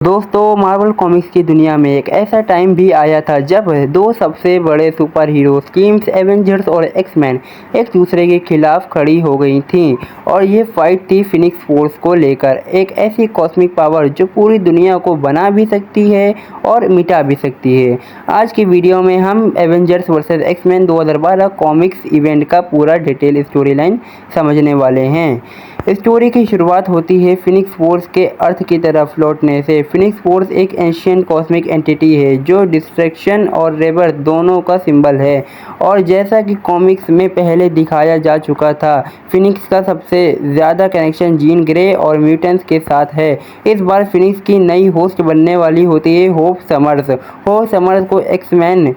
दोस्तों, Marvel comics की दुनिया में एक ऐसा टाइम भी आया था जब दो सबसे बड़े सुपर हीरोज टीम्स एवेंजर्स और एक्स-मैन एक दूसरे के खिलाफ खड़ी हो गई थीं। और ये फाइट थी फिनिक्स फोर्स को लेकर, एक ऐसी कॉस्मिक पावर जो पूरी दुनिया को बना भी सकती है और मिटा भी सकती है। आज की वीडियो में हम Avengers versus X Men 2012 comics event का पूरा डिटेल स्टोरी लाइन समझने वाले हैं। स्टोरी की शुरुआत होती है फिनिक्स फोर्स के अर्थ की तरफ लौटने से। फिनिक्स फोर्स एक एंशिएंट कॉस्मिक एंटिटी है जो डिस्ट्रक्शन और रेबर्थ दोनों का सिंबल है। और जैसा कि कॉमिक्स में पहले दिखाया जा चुका था, फिनिक्स का सबसे ज़्यादा कनेक्शन जीन ग्रे और म्यूटेंट्स के साथ है। इस बार फिनिक्स की नई होस्ट बनने वाली होती है होप समर्स। होप समर्स को एक्स-मैन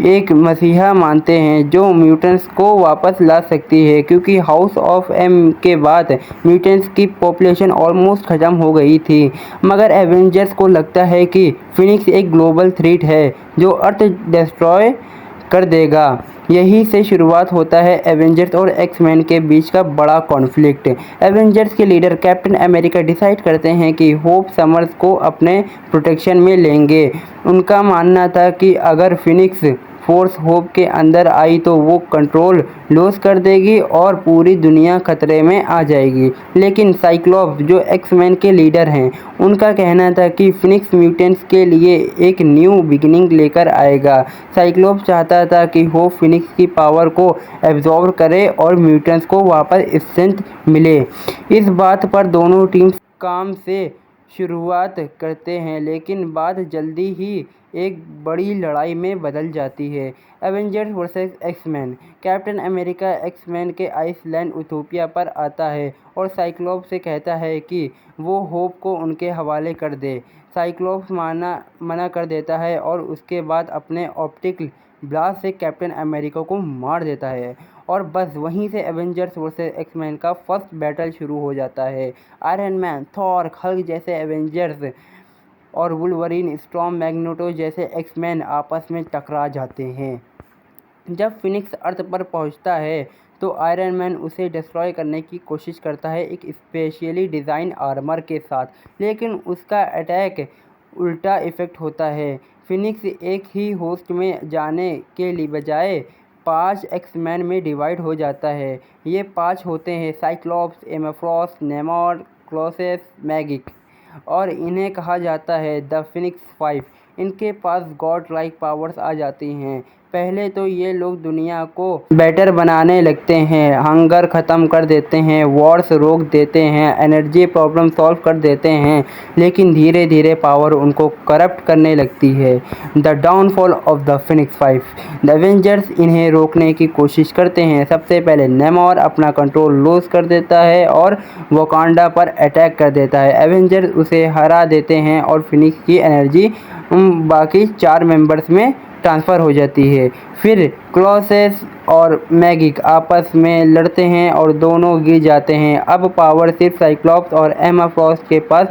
एक मसीहा मानते हैं जो म्यूटेंट्स को वापस ला सकती है, क्योंकि हाउस ऑफ एम के बाद म्यूटेंट्स की पॉपुलेशन ऑलमोस्ट ख़त्म हो गई थी। मगर एवेंजर्स को लगता है कि फिनिक्स एक ग्लोबल थ्रेट है जो अर्थ डिस्ट्रॉय कर देगा। यहीं से शुरुआत होता है एवेंजर्स और एक्स-मैन के बीच का बड़ा कॉन्फ्लिक्ट। एवेंजर्स के लीडर कैप्टन अमेरिका डिसाइड करते हैं कि होप समर्स को अपने प्रोटेक्शन में लेंगे। उनका मानना था कि अगर फिनिक्स फोर्स होप के अंदर आई तो वो कंट्रोल लॉस कर देगी और पूरी दुनिया खतरे में आ जाएगी। लेकिन साइक्लॉप्स, जो एक्स-मैन के लीडर हैं, उनका कहना था कि फिनिक्स म्यूटेंट्स के लिए एक न्यू बिगिनिंग लेकर आएगा। साइक्लॉप्स चाहता था कि होप फिनिक्स की पावर को एब्जॉर्ब करे और म्यूटेंट्स को वापस स्ट्रेंथ मिले। इस बात पर दोनों टीम्स काम से शुरुआत करते हैं, लेकिन बात जल्दी ही एक बड़ी लड़ाई में बदल जाती है। Avengers versus X Men. Captain America X Men के आइसलैंड यूटोपिया पर आता है और साइक्लॉप्स से कहता है कि वो होप को उनके हवाले कर दे। साइक्लॉप्स मना कर देता है और उसके बाद अपने ऑप्टिकल ब्लास्ट से कैप्टन अमेरिका को मार देता है। और बस वहीं से एवेंजर्स वर्सेस एक्स-मैन का फर्स्ट बैटल शुरू हो जाता है। आयरन मैन, थॉर, हल्क जैसे एवेंजर्स और वुल्वरीन, स्टॉर्म, मैग्नेटो जैसे एक्स-मैन आपस में टकरा जाते हैं। जब फिनिक्स अर्थ पर पहुंचता है तो आयरन मैन उसे डिस्ट्रॉय करने की कोशिश करता है एक स्पेशली डिज़ाइन आर्मर के साथ, लेकिन उसका अटैक उल्टा इफेक्ट होता है। फिनिक्स एक ही होस्ट में जाने के लिए बजाय 5 एक्स-मैन में डिवाइड हो जाता है। ये 5 होते हैं साइक्लॉप्स, एमेफ्रॉस्ट, नेमोर, क्लोसेस, मैगिक, और इन्हें कहा जाता है द फिनिक्स 5। इनके पास गॉड लाइक पावर्स आ जाती हैं। पहले तो ये लोग दुनिया को बेटर बनाने लगते हैं, हंगर ख़त्म कर देते हैं, वॉर्स रोक देते हैं, एनर्जी प्रॉब्लम सॉल्व कर देते हैं, लेकिन धीरे धीरे पावर उनको करप्ट करने लगती है। The downfall of the Phoenix 5। The Avengers इन्हें रोकने की कोशिश करते हैं। सबसे पहले नेमोर अपना कंट्रोल लूज कर देता है और वकांडा पर अटैक कर देता है। एवेंजर्स उसे हरा देते हैं और फिनिक्स की एनर्जी बाकी 4 मेंबर्स में ट्रांसफ़र हो जाती है। फिर क्लोसेस और मैगिक आपस में लड़ते हैं और दोनों गिर जाते हैं। अब पावर सिर्फ साइक्लॉप्स और एमा फ्रॉस्ट के पास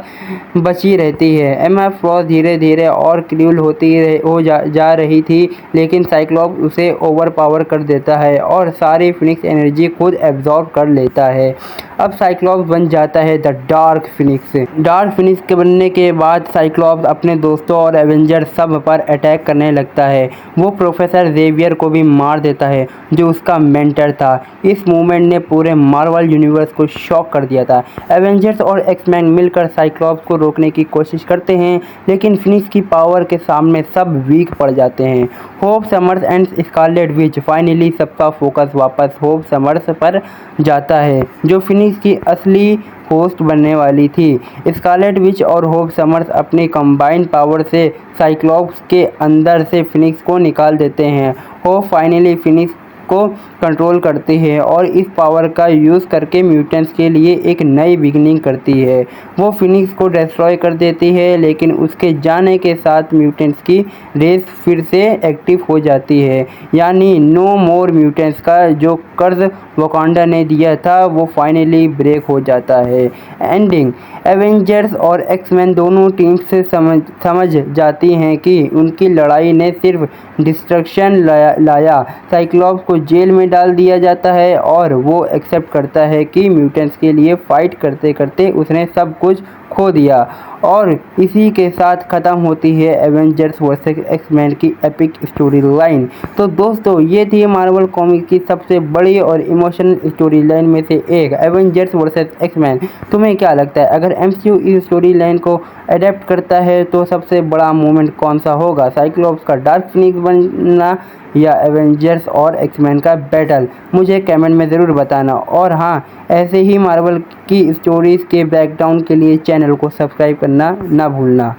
बची रहती है। एमा फ्रॉस्ट धीरे धीरे और क्रूएल जा रही थी, लेकिन साइक्लॉप्स उसे ओवर पावर कर देता है और सारी फिनिक्स एनर्जी खुद एब्जॉर्ब कर लेता है। अब साइक्लॉप्स बन जाता है the dark Phoenix. Dark Phoenix के बनने के बाद साइक्लॉप्स अपने दोस्तों और एवेंजर्स सब पर अटैक करने लगता है। वो प्रोफेसर जेवियर को भी मार देता है जो उसका मेंटर था। इस मूवमेंट ने पूरे मार्वल यूनिवर्स को शॉक कर दिया था। एवेंजर्स और एक्स-मैन मिलकर साइक्लॉप्स को रोकने की कोशिश करते हैं, लेकिन फिनिक्स की पावर के सामने सब वीक पड़ जाते हैं। Hope summers and Scarlet Witch. Finally सबका फोकस वापस होप समर्स पर जाता है, जो फिनिक्स की असली होस्ट बनने वाली थी। स्कारलेट विच और होप समर्स अपनी कंबाइंड पावर से साइक्लॉप्स के अंदर से फिनिक्स को निकाल देते हैं। होप फाइनली फिनिक्स को कंट्रोल करती है और इस पावर का यूज़ करके म्यूटेंट्स के लिए एक नई बिगिनिंग करती है। वो फिनिक्स को डिस्ट्रॉय कर देती है, लेकिन उसके जाने के साथ म्यूटेंट्स की रेस फिर से एक्टिव हो जाती है। यानी नो मोर म्यूटेंट्स का जो कर्ज वकांडा ने दिया था वो फाइनली ब्रेक हो जाता है। एंडिंग। एवेंजर्स और एक्स-मैन दोनों टीम्स से समझ जाती हैं कि उनकी लड़ाई ने सिर्फ डिस्ट्रक्शन लाया। साइक्लॉप्स को जेल में डाल दिया जाता है और वो एक्सेप्ट करता है कि म्यूटेंट्स के लिए फ़ाइट करते करते उसने सब कुछ खो दिया और इसी के साथ ख़त्म होती है एवेंजर्स वर्सेस एक्समैन की एपिक स्टोरी लाइन। तो दोस्तों ये थी मार्वल कॉमिक की सबसे बड़ी और इमोशनल स्टोरी लाइन में से एक, एवेंजर्स वर्सेस एक्समैन। तुम्हें क्या लगता है, अगर एमसीयू इस स्टोरी लाइन को अडेप्ट करता है तो सबसे बड़ा मोमेंट कौन सा होगा, साइक्लोप्स का डार्क फिनिक्स बनना या एवेंजर्स और एक्समैन का बैटल? मुझे कमेंट में ज़रूर बताना। और हाँ, ऐसे ही मार्वल की स्टोरीज़ के ब्रेकडाउन के लिए चैनल को सब्सक्राइब करना ना भूलना।